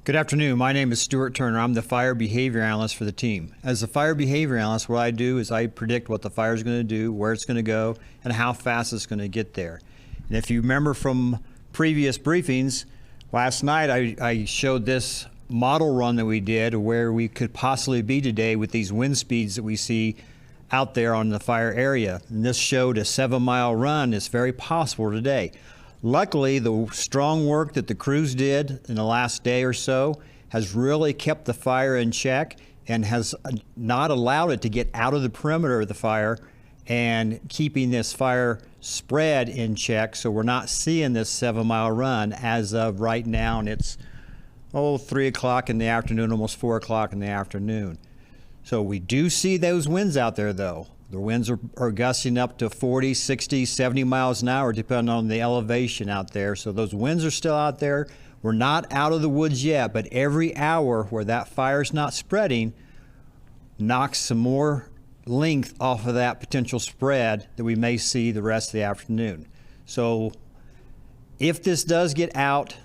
Good afternoon. My name is Stuart Turner. I'm the fire behavior analyst for the team. As the fire behavior analyst, what I do is I predict what the fire is going to do, where it's going to go, and how fast it's going to get there. And if you remember from previous briefings, last night I showed this model run that we did where we could possibly be today with these wind speeds that we see out there on the fire area. And this showed a 7-mile run is very possible today. Luckily, the strong work that the crews did in the last day or so has really kept the fire in check and has not allowed it to get out of the perimeter of the fire and keeping this fire spread in check. So we're not seeing this 7-mile run as of right now, and it's 3 o'clock in the afternoon, almost 4 o'clock in the afternoon. So we do see those winds out there though. The winds are gusting up to 40, 60, 70 miles an hour depending on the elevation out there. So those winds are still out there. We're not out of the woods yet, but every hour where that fire's not spreading knocks some more length off of that potential spread that we may see the rest of the afternoon. So if this does get out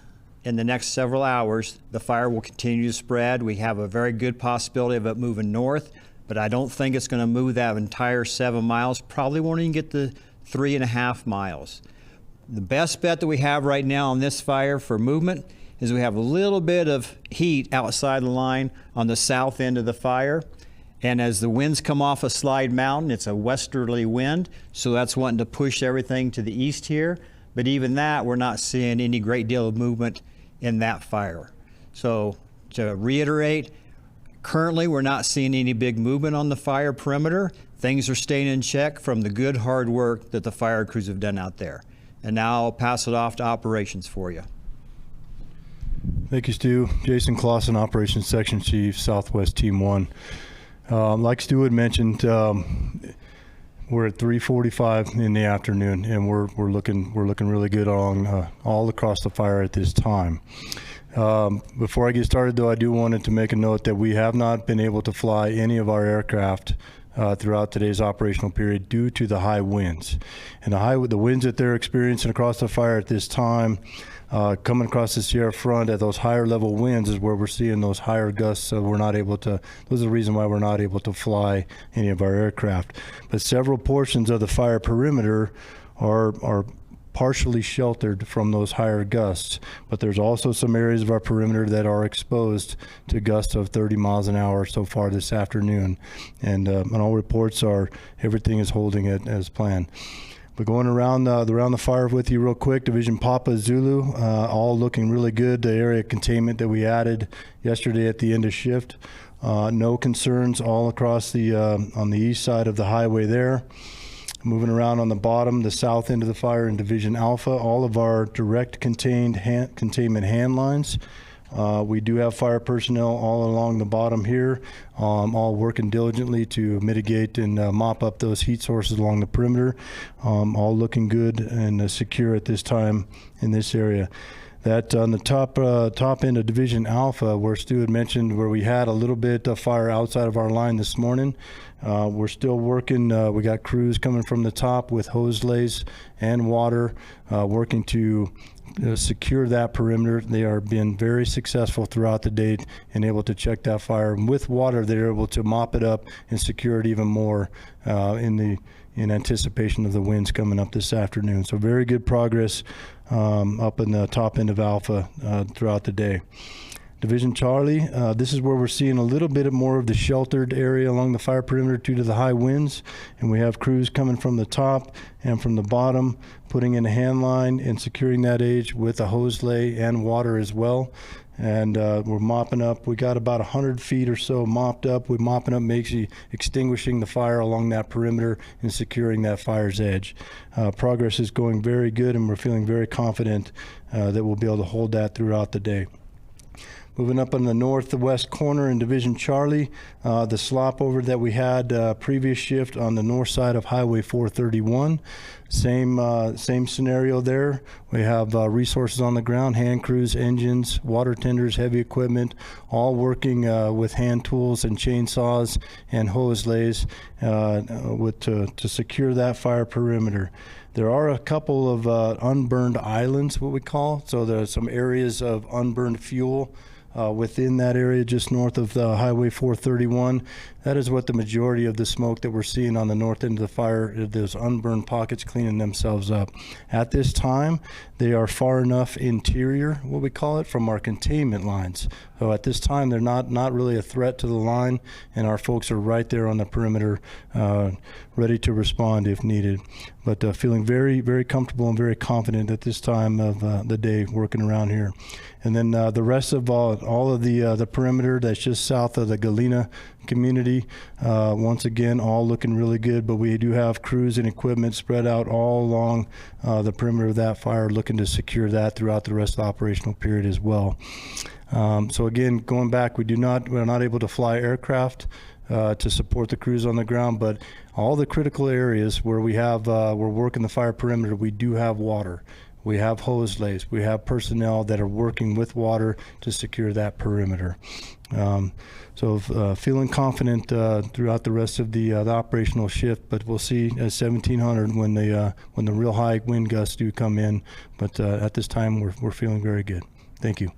in the next several hours, the fire will continue to spread. We have a very good possibility of it moving north, but I don't think it's going to move that entire 7 miles. Probably won't even get the 3.5 miles. The best bet that we have right now on this fire for movement is we have a little bit of heat outside the line on the south end of the fire. And as the winds come off of Slide Mountain, it's a westerly wind, so that's wanting to push everything to the east here. But even that, we're not seeing any great deal of movement in that fire. So to reiterate, currently, we're not seeing any big movement on the fire perimeter. Things are staying in check from the good hard work that the fire crews have done out there. And now I'll pass it off to operations for you. Thank you, Stu. Jason Clausen, Operations Section Chief, Southwest Team 1. Like Stu had mentioned, we're at 3:45 in the afternoon, and we're looking really good along all across the fire at this time. Before I get started, though, I do wanted to make a note that we have not been able to fly any of our aircraft throughout today's operational period due to the high winds. And the winds that they're experiencing across the fire at this time, coming across the Sierra front at those higher level winds is where we're seeing those higher gusts. So we're not able to, those are the reason why we're not able to fly any of our aircraft. But several portions of the fire perimeter are partially sheltered from those higher gusts, but there's also some areas of our perimeter that are exposed to gusts of 30 miles an hour so far this afternoon. And all reports are everything is holding it as planned. We're going around the fire with you real quick. Division Papa Zulu, all looking really good. The area containment that we added yesterday at the end of shift, no concerns all across the on the east side of the highway there. Moving around on the bottom, the south end of the fire in Division Alpha, all of our direct containment hand lines. We do have fire personnel all along the bottom here, all working diligently to mitigate and mop up those heat sources along the perimeter, all looking good and secure at this time in this area. That on the top end of Division Alpha, where Stu had mentioned where we had a little bit of fire outside of our line this morning, we're still working. We got crews coming from the top with hose lays and water, working to secure that perimeter. They are being very successful throughout the day and able to check that fire. And with water, they're able to mop it up and secure it even more in anticipation of the winds coming up this afternoon. So very good progress up in the top end of Alpha throughout the day. Division Charlie, this is where we're seeing a little bit more of the sheltered area along the fire perimeter due to the high winds, and we have crews coming from the top and from the bottom, putting in a hand line and securing that edge with a hose lay and water as well. And we're mopping up. We got about 100 feet or so mopped up. We're mopping up, basically extinguishing the fire along that perimeter and securing that fire's edge. Progress is going very good, and we're feeling very confident that we'll be able to hold that throughout the day. Moving up on the northwest corner in Division Charlie, the slop over that we had previous shift on the north side of Highway 431. Same scenario there. We have resources on the ground, hand crews, engines, water tenders, heavy equipment, all working with hand tools and chainsaws and hose lays to secure that fire perimeter. There are a couple of unburned islands, what we call. So there are some areas of unburned fuel within that area just north of Highway 431. That is what the majority of the smoke that we're seeing on the north end of the fire, those unburned pockets cleaning themselves up. At this time, they are far enough interior, what we call it, from our containment lines. So at this time, they're not really a threat to the line, and our folks are right there on the perimeter, ready to respond if needed. But feeling very, very comfortable and very confident at this time of the day working around here. And then the rest of all of the perimeter that's just south of the Galena community, once again, all looking really good. But we do have crews and equipment spread out all along the perimeter of that fire, looking to secure that throughout the rest of the operational period as well. So again, going back, we're not able to fly aircraft to support the crews on the ground, but all the critical areas where we're working the fire perimeter, we do have water. We have hose lays. We have personnel that are working with water to secure that perimeter. So feeling confident throughout the rest of the operational shift, but we'll see at 1700 when the real high wind gusts do come in. But at this time, we're feeling very good. Thank you.